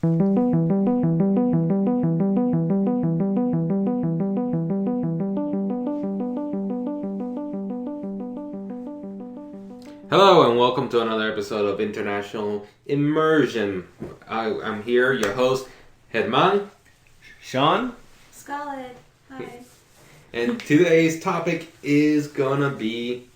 Hello and welcome to another episode of International Immersion. I'm here, your host, Hedman. Sean? Scarlett. Hi. And today's topic is gonna be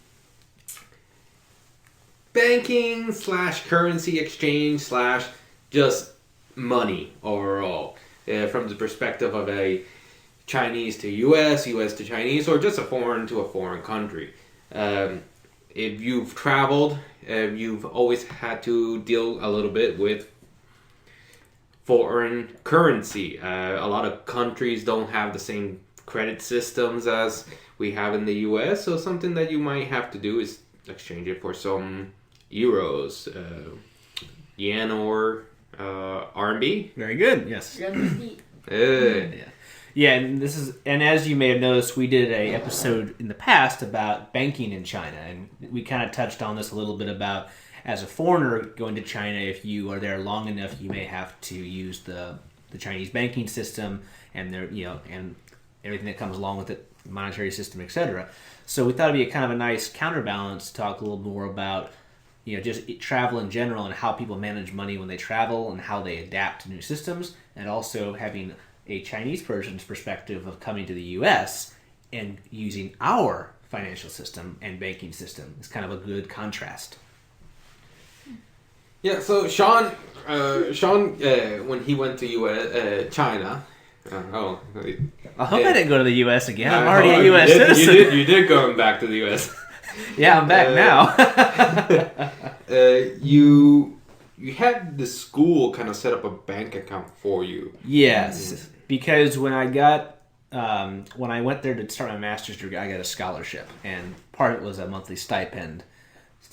banking / currency exchange / just money overall. From the perspective of a Chinese to US, US to Chinese, or just a foreign to a foreign country. If you've traveled, you've always had to deal a little bit with foreign currency. A lot of countries don't have the same credit systems as we have in the US, so something that you might have to do is exchange it for some euros, yen, or RMB. Very good, yes. Yeah, and as you may have noticed, we did a episode in the past about banking in China, and we kind of touched on this a little bit about, as a foreigner going to China, if you are there long enough, you may have to use the Chinese banking system and and everything that comes along with it, monetary system, etc. So we thought it'd be a kind of a nice counterbalance to talk a little more about just travel in general and how people manage money when they travel and how they adapt to new systems, and also having a Chinese person's perspective of coming to the U.S. and using our financial system and banking system. It's kind of a good contrast. Yeah, so Sean, when he went to China, I hope I didn't go to the U.S. again. I'm already a U.S. citizen. citizen. You did go back to the U.S. Yeah, I'm back now. You had the school kind of set up a bank account for you. Yes, because when I went there to start my master's degree, I got a scholarship, and part of it was a monthly stipend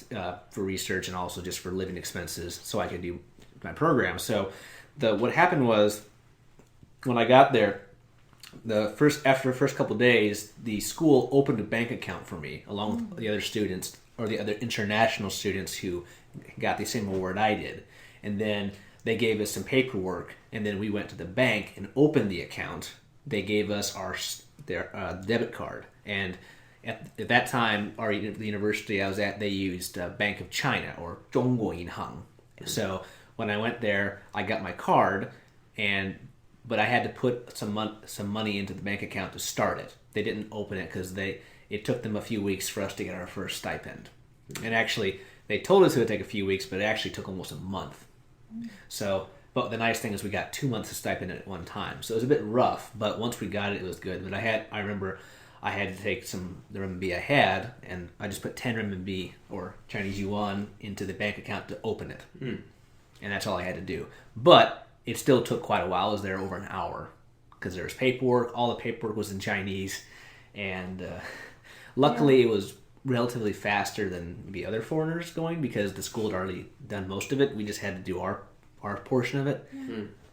for research and also just for living expenses, so I could do my program. So, what happened was, when I got there, after the first couple of days, the school opened a bank account for me, along with the other students, or the other international students who got the same award I did. And then they gave us some paperwork, and then we went to the bank and opened the account. They gave us their debit card. And at that time, the university I was at, they used Bank of China, or 中国银行. So when I went there, I got my card, but I had to put some money into the bank account to start it. They didn't open it because it took them a few weeks for us to get our first stipend. And actually, they told us it would take a few weeks, but it actually took almost a month. So, but the nice thing is we got 2 months of stipend at one time. So it was a bit rough, but once we got it, it was good. But I remember I had to take the renminbi I had, and I just put 10 renminbi, or Chinese yuan, into the bank account to open it. And that's all I had to do. But it still took quite a while. I was there over an hour because there was paperwork. All the paperwork was in Chinese. And luckily it was relatively faster than maybe other foreigners going because the school had already done most of it. We just had to do our portion of it.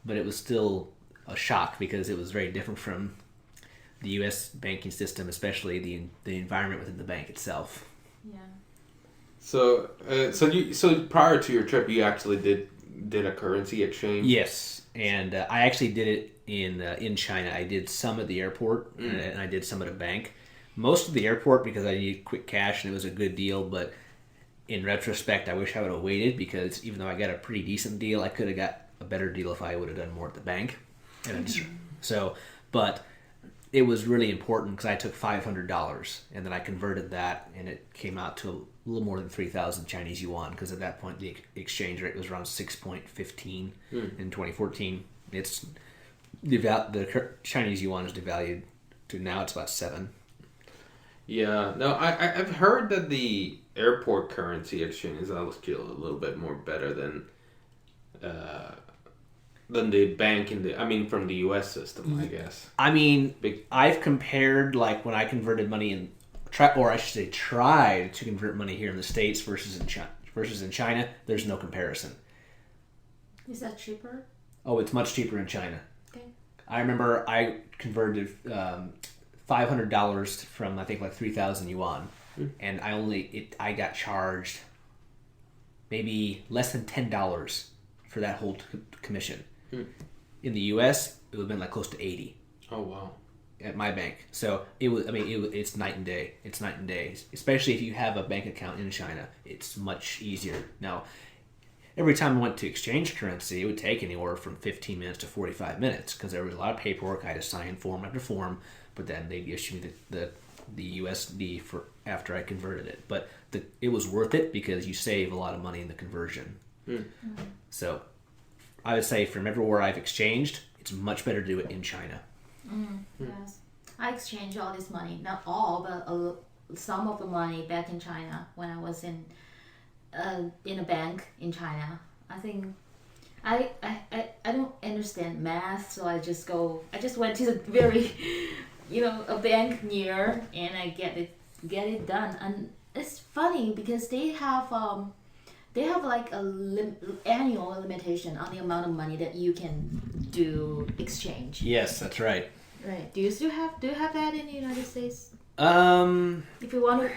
But it was still a shock because it was very different from the U.S. banking system, especially the environment within the bank itself. Yeah. So prior to your trip, you actually did a currency exchange? Yes, and I actually did it in China. I did some at the airport, and I did some at a bank. Most of the airport because I needed quick cash, and it was a good deal, but in retrospect, I wish I would have waited because even though I got a pretty decent deal, I could have got a better deal if I would have done more at the bank. But it was really important because I took $500, and then I converted that, and it came out to a little more than 3,000 Chinese yuan because at that point the exchange rate was around 6.15 in 2014. The Chinese yuan is devalued to now it's about 7. Yeah, no, I've heard that the airport currency exchange is actually a little bit more better than the bank from the U.S. system, I guess. I mean, I've compared like when I converted money tried to convert money here in the States versus in China. There's no comparison. Is that cheaper? Oh, it's much cheaper in China. Okay. I remember I converted $500 from I think like 3,000 yuan, and I got charged maybe less than $10 for that whole commission. In the U.S., it would have been like close to 80 Oh wow. at my bank. So it's night and day. It's night and day, especially if you have a bank account in China. It's much easier. Now, every time I went to exchange currency, it would take anywhere from 15 minutes to 45 minutes because there was a lot of paperwork. I had to sign form after form, but then they'd issue me the USD for after I converted it. But it was worth it because you save a lot of money in the conversion. So I would say from everywhere I've exchanged, it's much better to do it in China. Yes. I exchanged all this money, not all, but some of the money back in China when I was in a bank in China. I think I don't understand math, so I just went to the very, a bank near, and I get it done. And it's funny because they have like annual limitation on the amount of money that you can do exchange. Yes, that's right. Right. Do you have that in the United States? If you want to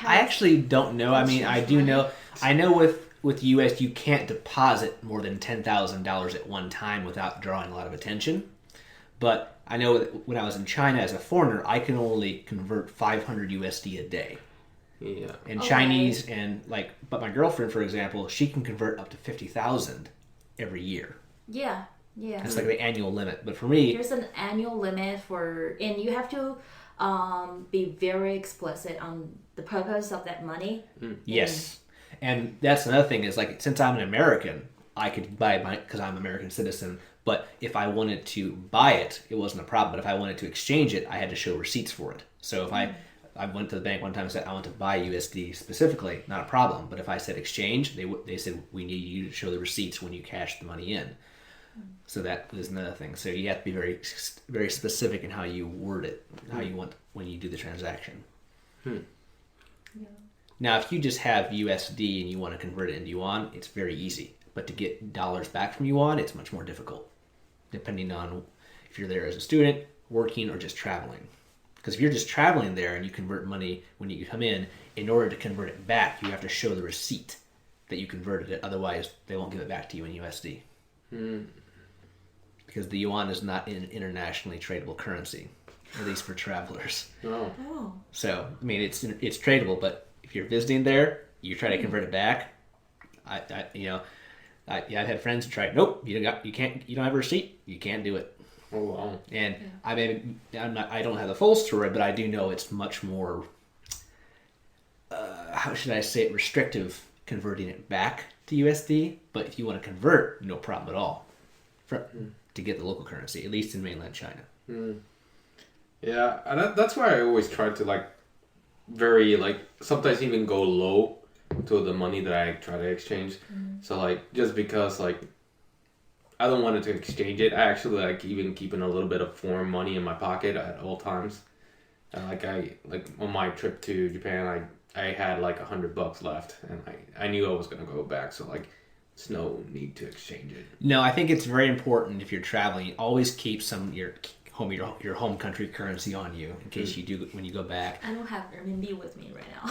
I actually don't know. I mean, I do know. I know with U.S. you can't deposit more than $10,000 at one time without drawing a lot of attention. But I know that when I was in China as a foreigner, I can only convert 500 USD a day. Yeah. And Chinese but my girlfriend, for example, she can convert up to 50,000 every year. Yeah. Yeah. That's like the annual limit. But for me, there's an annual limit and you have to be very explicit on the purpose of that money. Yes. And that's another thing is like, since I'm an American, I could buy it because I'm an American citizen. But if I wanted to buy it, it wasn't a problem. But if I wanted to exchange it, I had to show receipts for it. So if I went to the bank one time and said, I want to buy USD specifically, not a problem. But if I said exchange, they said, we need you to show the receipts when you cash the money in. So that is another thing. So you have to be very, very specific in how you word it, how you want when you do the transaction. Yeah. Now, if you just have USD and you want to convert it into yuan, it's very easy. But to get dollars back from yuan, it's much more difficult, depending on if you're there as a student, working, or just traveling. Because if you're just traveling there and you convert money when you come in order to convert it back, you have to show the receipt that you converted it. Otherwise, they won't give it back to you in USD. Because the yuan is not an internationally tradable currency, at least for travelers. Oh. So, I mean, it's tradable, but if you're visiting there, you try to convert it back. I've had friends who tried. Nope, you don't have a receipt. You can't do it. Oh wow. And I mean, I don't have the full story, but I do know it's much more. How should I say it? Restrictive converting it back to USD. But if you want to convert, no problem at all. To get the local currency, at least in mainland China. Yeah, and that's why I always try to sometimes even go low to the money that I try to exchange. So just because I don't want it to exchange it, I actually even keeping a little bit of foreign money in my pocket at all times. And on my trip to Japan, I had $100 left, and I knew I was gonna go back, so there's no need to exchange it. No, I think it's very important if you're traveling, always keep some your home country currency on you in case you do when you go back. I don't have RMB with me right now.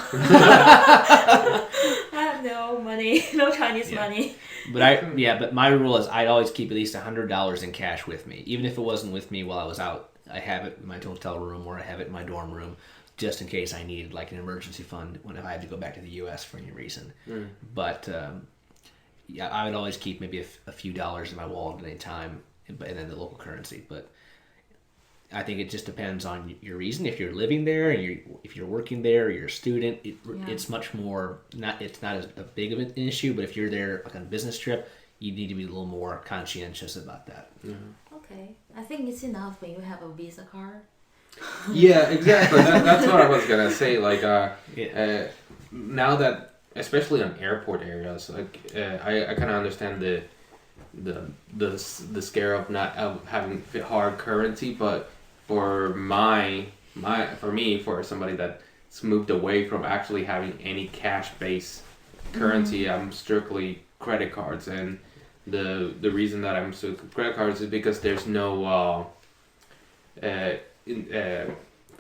I have no money, no Chinese money. But my rule is I'd always keep at least $100 in cash with me, even if it wasn't with me while I was out. I have it in my hotel room or I have it in my dorm room, just in case I needed an emergency fund when I had to go back to the U.S. for any reason. But I would always keep maybe a few dollars in my wallet at any time, and then the local currency. But I think it just depends on your reason. If you're living there and if you're working there, or you're a student, it's much more it's not as big of an issue. But if you're there on a business trip, you need to be a little more conscientious about that. Okay, I think it's enough when you have a Visa card. Yeah, exactly. That's what I was gonna say. Now that, especially on airport areas, I kind of understand the scare of not having hard currency, but for for somebody that's moved away from actually having any cash based currency, I'm strictly credit cards, and the reason that I'm strictly credit cards is because there's no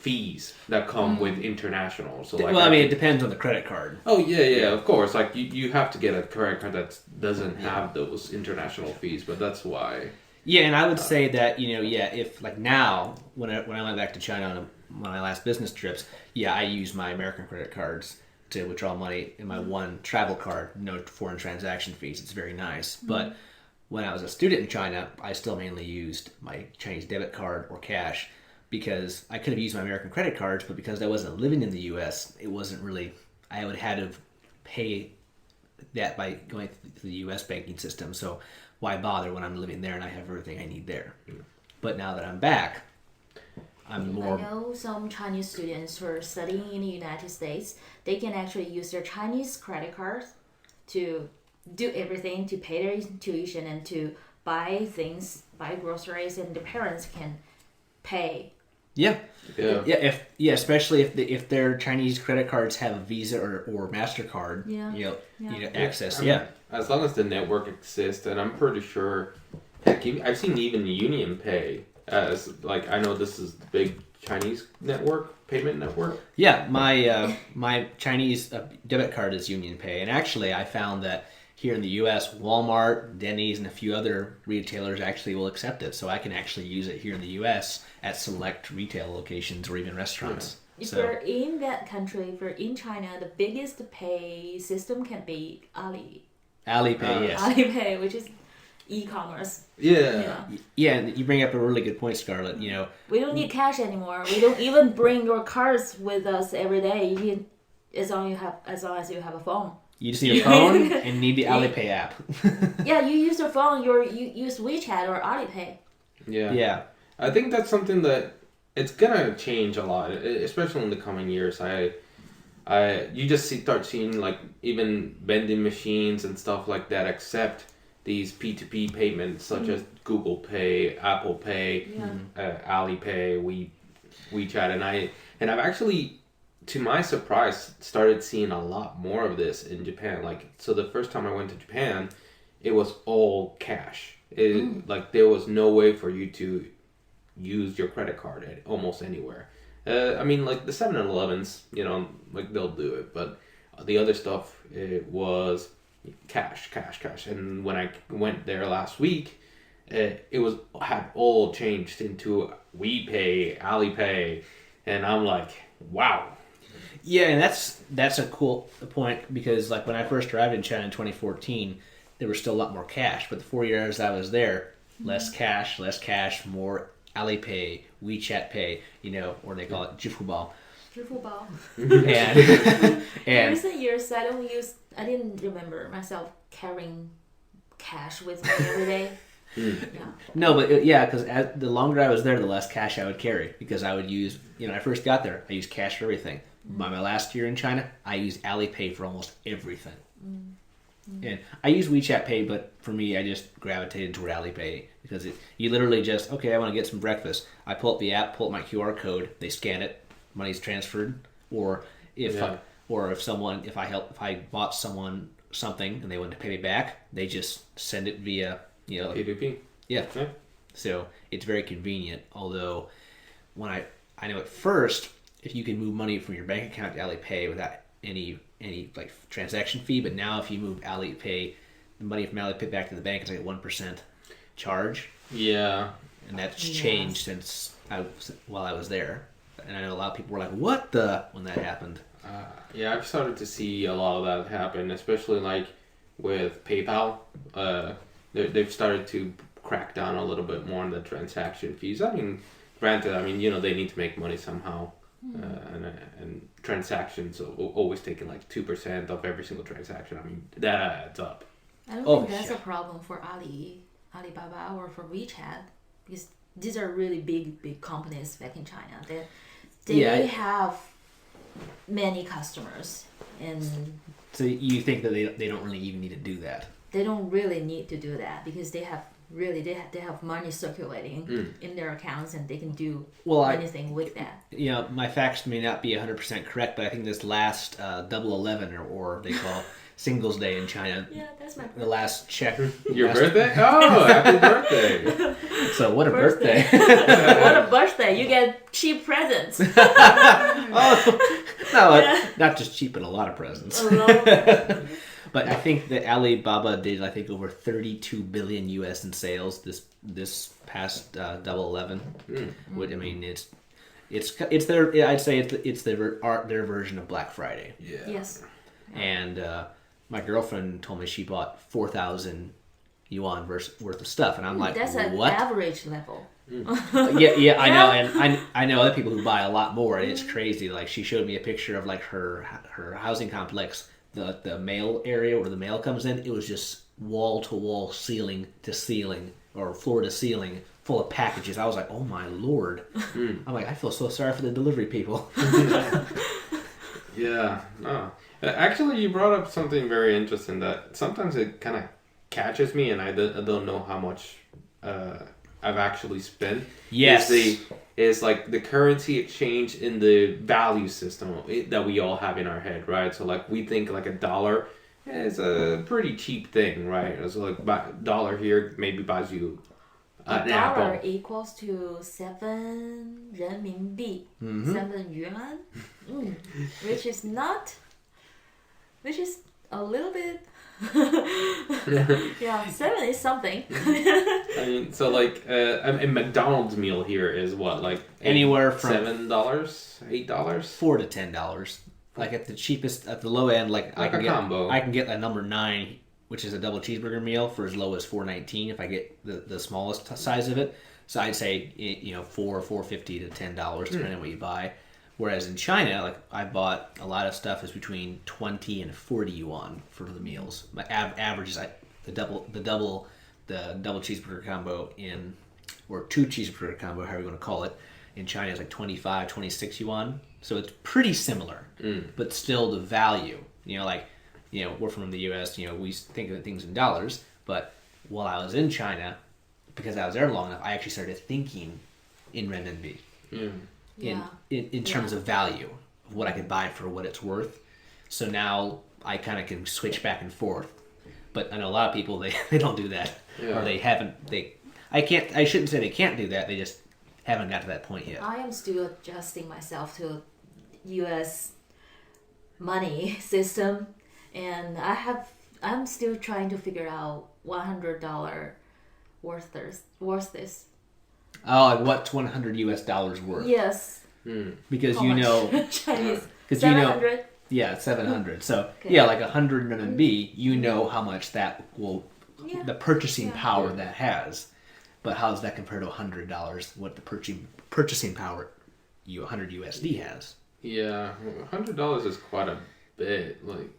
fees that come with international. So like, well, I mean, it depends on the credit card. Oh yeah, of course. Like you have to get a credit card that doesn't have those international fees, but that's why. Yeah, and I would say that if like now when I went back to China on one of my last business trips, I use my American credit cards to withdraw money in my one travel card, no foreign transaction fees. It's very nice. But when I was a student in China, I still mainly used my Chinese debit card or cash because I could have used my American credit cards, but because I wasn't living in the U.S., it wasn't really. I would have had to pay that by going through the U.S. banking system. So why bother when I'm living there and I have everything I need there? But now that I'm back, I'm more. I know some Chinese students who are studying in the United States, they can actually use their Chinese credit cards to do everything, to pay their tuition and to buy things, buy groceries, and the parents can pay. Yeah. Especially if their Chinese credit cards have a Visa or MasterCard, access. As long as the network exists, and I'm pretty sure. Heck, I've seen even Union Pay as like, I know this is the big Chinese payment network. Yeah, my Chinese debit card is Union Pay, and actually I found that here in the U.S., Walmart, Denny's, and a few other retailers actually will accept it. So I can actually use it here in the U.S. at select retail locations or even restaurants. If you're in that country, if you're in China, the biggest pay system can be Alipay, yes. Alipay, which is e-commerce. Yeah, and you bring up a really good point, Scarlett. We don't need cash anymore. We don't even bring your cards with us every day. As long as you have a phone. You just need a phone and need the Alipay app. Yeah, you use your phone. You use WeChat or Alipay. Yeah. I think that's something that it's gonna change a lot, especially in the coming years. You just start seeing like even vending machines and stuff like that accept these P2P payments such as Google Pay, Apple Pay, Alipay, WeChat, and I've actually, to my surprise, started seeing a lot more of this in Japan. Like, so the first time I went to Japan, it was all cash. Like, there was no way for you to use your credit card at almost anywhere. I mean, like the 7-Elevens, like they'll do it, but the other stuff, it was cash. And when I went there last week, it had all changed into WePay, Alipay, and I'm like, wow. Yeah, and that's a cool point because like when I first arrived in China in 2014, there was still a lot more cash. But the 4 years I was there, less cash, more Alipay, WeChat Pay, or they call it Jifubao. And in recent years, I didn't remember myself carrying cash with me every day. No, but because the longer I was there, the less cash I would carry because I would use, I first got there, I used cash for everything. By my last year in China, I used Alipay for almost everything. And I use WeChat Pay, but for me, I just gravitated toward Alipay because you literally just, okay, I want to get some breakfast. I pull up the app, pull up my QR code, they scan it, money's transferred. Or if I bought someone something and they wanted to pay me back, they just send it via P2P. Yeah. So it's very convenient. Although when I know at first, if you can move money from your bank account to Alipay without any like transaction fee, but now if you move Alipay, the money from Alipay back to the bank is like a 1% charge. Yeah. And that's changed since while I was there. And I know a lot of people were like, "What the?" when that happened. I've started to see a lot of that happen, especially like with PayPal. They've started to crack down a little bit more on the transaction fees. I mean, granted, they need to make money somehow, and transactions always taking like 2% of every single transaction. I mean, that adds up. I don't think that's a problem for Alibaba or for WeChat because these are really big companies back in China. They have many customers, and so you think that they don't really even need to do that? They don't really need to do that because they have money circulating in their accounts, and they can do anything with that. My facts may not be 100% correct, but I think this last Double 11 or they call Singles Day in China. Yeah, that's my The last check. Your birthday? Oh, happy birthday! So what a birthday. What a birthday. You get cheap presents. Oh, no, not just cheap, but a lot of presents. But I think that Alibaba did, I think, over 32 billion US in sales this past Double 11. Which, I mean, it's their, I'd say it's their version of Black Friday. Yeah. Yes. And my girlfriend told me she bought 4,000 yuan worth of stuff, and I'm like, that's an what? average level. Yeah, I know, and I know other people who buy a lot more, and it's crazy. Like, she showed me a picture of like her housing complex, the mail area where the mail comes in. It was just wall to wall, ceiling to ceiling, or floor to ceiling, full of packages. I was like, oh my lord! I'm like, I feel so sorry for the delivery people. Yeah. No. Actually, you brought up something very interesting that sometimes it kind of catches me, and I don't know how much I've actually spent. Yes. Is like the currency exchange in the value system that we all have in our head, right? So like we think like $1 is a pretty cheap thing, right? So like dollar here maybe buys you an apple. $1 equals to 7 renminbi, 7 yuan, which is a little bit. Yeah, 7 is something. I mean, so like a McDonald's meal here is what, like Anywhere from $7, $8, $4 to $10. Like at the cheapest, at the low end, like I can a get combo. I can get a number 9, which is a double cheeseburger meal, for as low as $4.19 if I get the smallest size of it. So I'd say $4.50 to $10 depending on what you buy. Whereas in China, like I bought a lot of stuff is between 20 and 40 yuan for the meals. My average is the double cheeseburger combo or 2 cheeseburger combo, however you want to call it, in China is like 25, 26 yuan. So it's pretty similar, but still the value. We're from the U.S. We think of things in dollars, but while I was in China, because I was there long enough, I actually started thinking in renminbi. In terms of value of what I could buy for what it's worth. So now I kind of can switch back and forth. But I know a lot of people they don't do that, or they haven't. I shouldn't say they can't do that. They just haven't got to that point yet. I am still adjusting myself to U.S. money system, and I'm still trying to figure out $100 worth this. Oh, like what's $100 US worth? Yes. Because How you much? know, Chinese. because 700. Yeah, 700. So Okay. yeah, like 100 RMB, you know how much that will, the purchasing power that has. But how does that compare to $100? What the purchasing power 100 USD has? Yeah, $100 is quite a bit. Like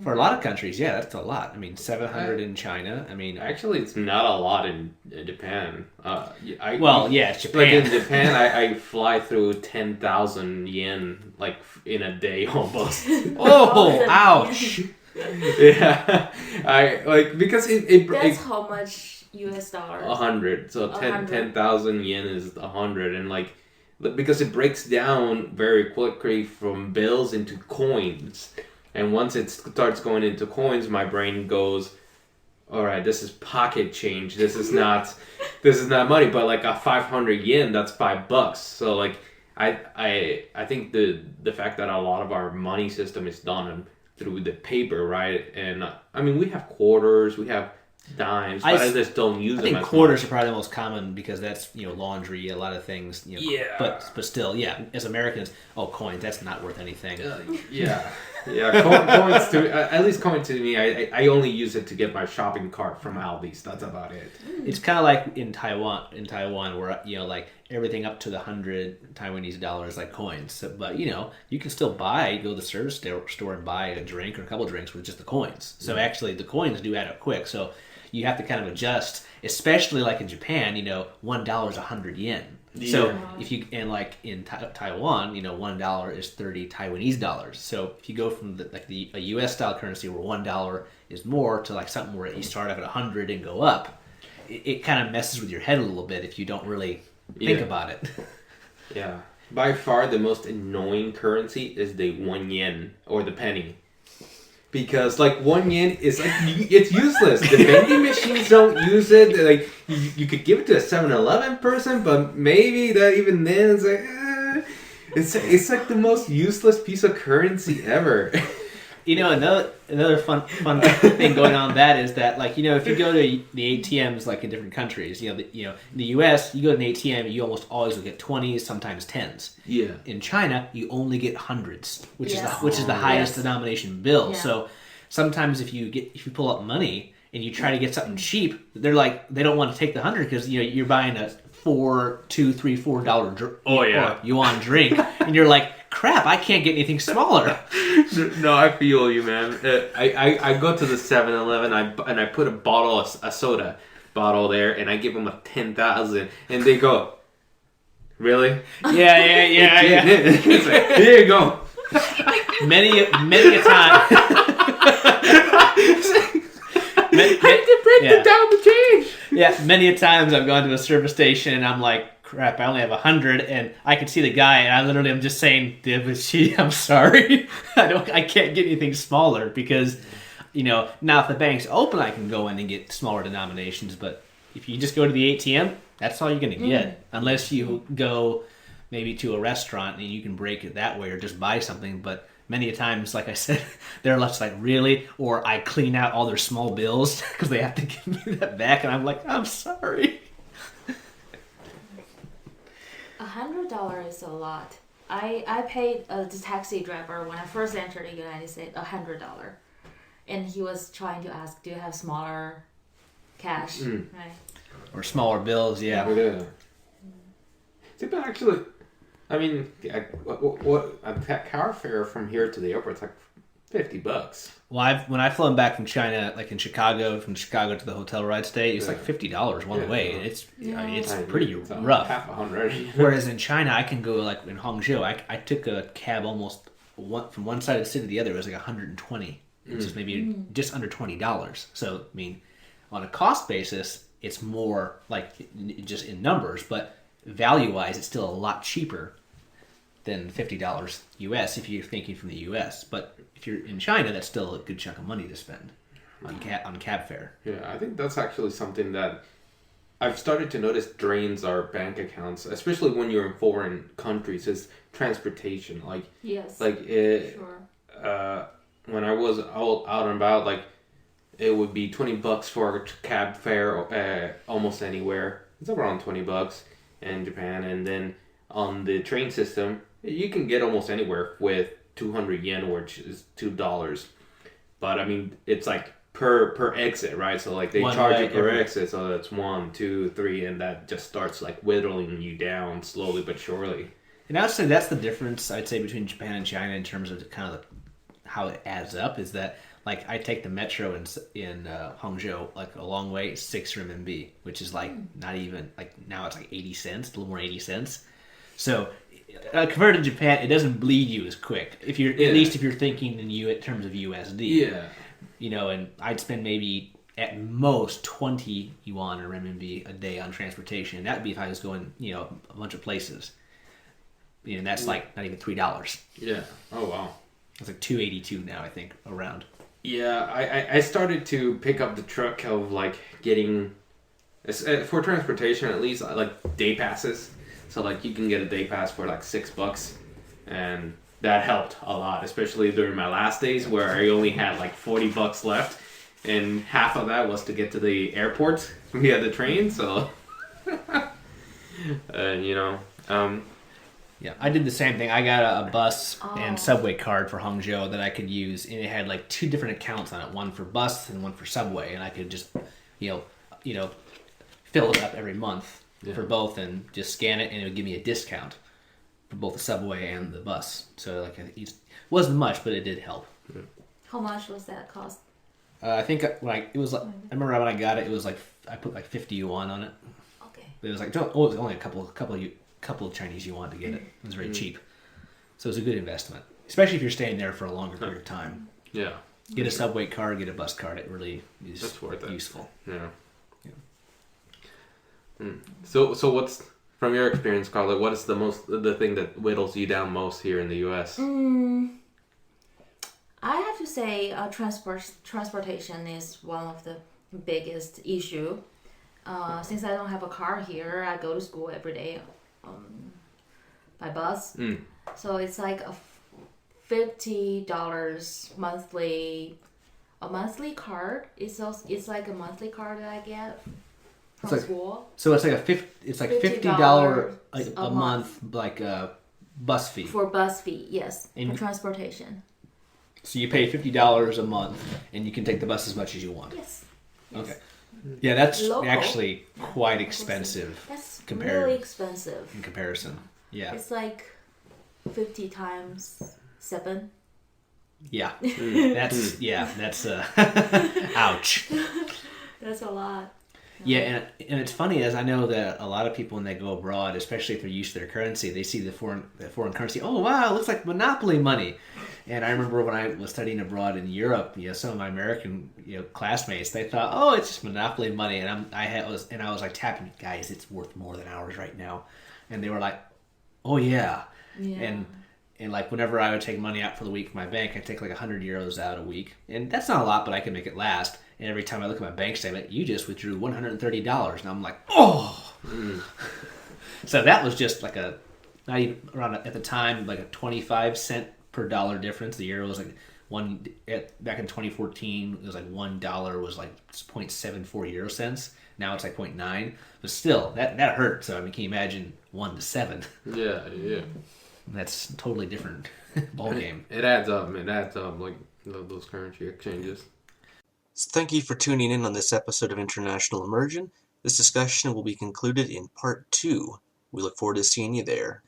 For a lot of countries, yeah, that's a lot. I mean, 700 in China. I mean, actually, it's not a lot in Japan. It's Japan. Like in Japan, I fly through 10,000 yen like in a day almost. Oh, ouch! Yeah, I like because That's how much US dollars? 100. So 10,000 yen is 100, and like because it breaks down very quickly from bills into coins. And once it starts going into coins, my brain goes, all right, this is pocket change. This is not money. But like a 500 yen, that's $5. So like, I think the fact that a lot of our money system is done through the paper, right? And I mean, we have quarters, we have dimes, but I just don't use them. I think quarters are probably the most common because that's laundry, a lot of things. Yeah. But still, yeah, as Americans, coins, that's not worth anything. Yeah. Coins at least coins to me, I only use it to get my shopping cart from Aldi's. That's about it. It's kind of like in Taiwan where like everything up to the 100 Taiwanese dollars like coins. So, but you can still go to the service store and buy a drink or a couple drinks with just the coins. So actually the coins do add up quick. So you have to kind of adjust, especially like in Japan, $1 is 100 yen. Yeah. So if you, and like in Taiwan, $1 is 30 Taiwanese dollars. So if you go from a US style currency where $1 is more to like something where you start off at 100 and go up, it kind of messes with your head a little bit if you don't really think about it. Yeah. By far the most annoying currency is the 1 yen or the penny. because like 1 yen is like it's useless. The vending machines don't use it. Like you could give it to a 7-Eleven person, but maybe that even then is like it's like the most useless piece of currency ever. You know, another fun thing going on that is that, like, you know, if you go to the ATMs like in different countries, in the US, you go to an ATM, you almost always will get 20s, sometimes 10s. Yeah. In China, you only get hundreds, which Yes. is the highest Yes. denomination bill. Yeah. So sometimes if you pull up money and you try to get something cheap, they don't want to take the 100 because you're buying a $4 yuan drink, and you're like, crap, I can't get anything smaller. No, I feel you, man. I go to the 7-Eleven and I put a bottle of a soda bottle there, and I give them a 10,000, and they go, really? Yeah. It's like, here you go. Many a time. Break down the change. Yeah, many a times I've gone to a service station and I'm like, crap, I only have 100, and I can see the guy, and I literally am just saying, I'm sorry, I can't get anything smaller because, now if the bank's open, I can go in and get smaller denominations, but if you just go to the ATM, that's all you're going to get, unless you go maybe to a restaurant and you can break it that way or just buy something, but many a times, like I said, they're left like, really? Or I clean out all their small bills because they have to give me that back, and I'm like, I'm sorry. $100 is a lot. I paid the taxi driver when I first entered the United States $100, and he was trying to ask, do you have smaller cash? Right. Or smaller bills, yeah. Yeah. See, but actually, I mean, what a car fare from here to the airport is like $50. Well, when I've flown back from China, like in Chicago, from Chicago to the hotel where I'd stay, it's like $50 one way. It's pretty rough. Half $100. Whereas in China, I can go like in Hangzhou. I took a cab almost from one side of the city to the other. It was like 120, which is maybe just under $20. So I mean, on a cost basis, it's more like just in numbers, but value-wise, it's still a lot cheaper than $50 US if you're thinking from the US. But if you're in China, that's still a good chunk of money to spend on cab fare. Yeah, I think that's actually something that I've started to notice drains our bank accounts, especially when you're in foreign countries, is transportation. Like, yes, sure. When I was out and about, like, it would be $20 for a cab fare almost anywhere. It's around $20 in Japan, and then on the train system, you can get almost anywhere with 200 yen, which is $2. But I mean, it's like per exit, right? So like they charge you per exit, so that's 1, 2, 3, and that just starts like whittling you down slowly but surely. And I would say that's the difference, I'd say, between Japan and China in terms of kind of how it adds up, is that like I take the metro in Hangzhou like a long way, 6 RMB, which is like not even, like now it's like 80 cents, a little more 80 cents. So compared to Japan, it doesn't bleed you as quick. If you're at least if you're thinking in terms of USD. Yeah. And I'd spend maybe at most 20 yuan or renminbi a day on transportation, and that'd be if I was going, a bunch of places. And that's like not even $3. Yeah. Oh wow. It's like $2.82 now, I think, around. Yeah, I started to pick up the truck of like getting for transportation, at least like day passes. So like you can get a day pass for like $6, and that helped a lot, especially during my last days where I only had like $40 left, and half of that was to get to the airport via the train. So, Yeah, I did the same thing. I got a bus and subway card for Hangzhou that I could use, and it had like 2 different accounts on it, one for bus and one for subway, and I could just, fill it up every month for both and just scan it, and it would give me a discount for both the subway and the bus. So like it wasn't much, but it did help. How much was that cost? I think it was like, I remember when I got it, it was like I put like 50 yuan on it. Okay. It was like, it was only a couple of Chinese yuan to get it. It was very cheap. So it was a good investment, especially if you're staying there for a longer period of time. Yeah. Get a subway card, get a bus card. It really is useful. Yeah. So what's, from your experience, Carla, what is the thing that whittles you down most here in the U.S.? I have to say transportation is one of the biggest issue. Since I don't have a car here, I go to school every day by bus. So it's like a $50 monthly. A monthly card. It's like a monthly card that I get from school. So it's like $50 a month, like a bus fee. For bus fee, yes. For transportation. So you pay $50 a month, and you can take the bus as much as you want. Yes. Okay. Yeah, that's Local. actually quite expensive. That's compared really expensive. in comparison. Yeah. It's like 50 times 7. Yeah. That's ouch. That's a lot. Yeah, and it's funny, as I know that a lot of people when they go abroad, especially if they're used to their currency, they see the foreign currency. Oh wow, it looks like monopoly money. And I remember when I was studying abroad in Europe, some of my American classmates, they thought, oh, it's just monopoly money, and I was like tapping, guys, it's worth more than ours right now, and they were like, oh yeah. And like whenever I would take money out for the week from my bank, I'd take like 100 euros out a week. And that's not a lot, but I can make it last. And every time I look at my bank statement, you just withdrew $130. And I'm like, oh! So that was just like not even around at the time, like a 25 cent per dollar difference. The euro was like back in 2014, it was like $1 was like 0.74 euro cents. Now it's like 0.9. But still, that hurt. So I mean, can you imagine 1 to 7? Yeah. That's a totally different ball game. It adds up, like those currency exchanges. So thank you for tuning in on this episode of International Immersion. This discussion will be concluded in part 2. We look forward to seeing you there.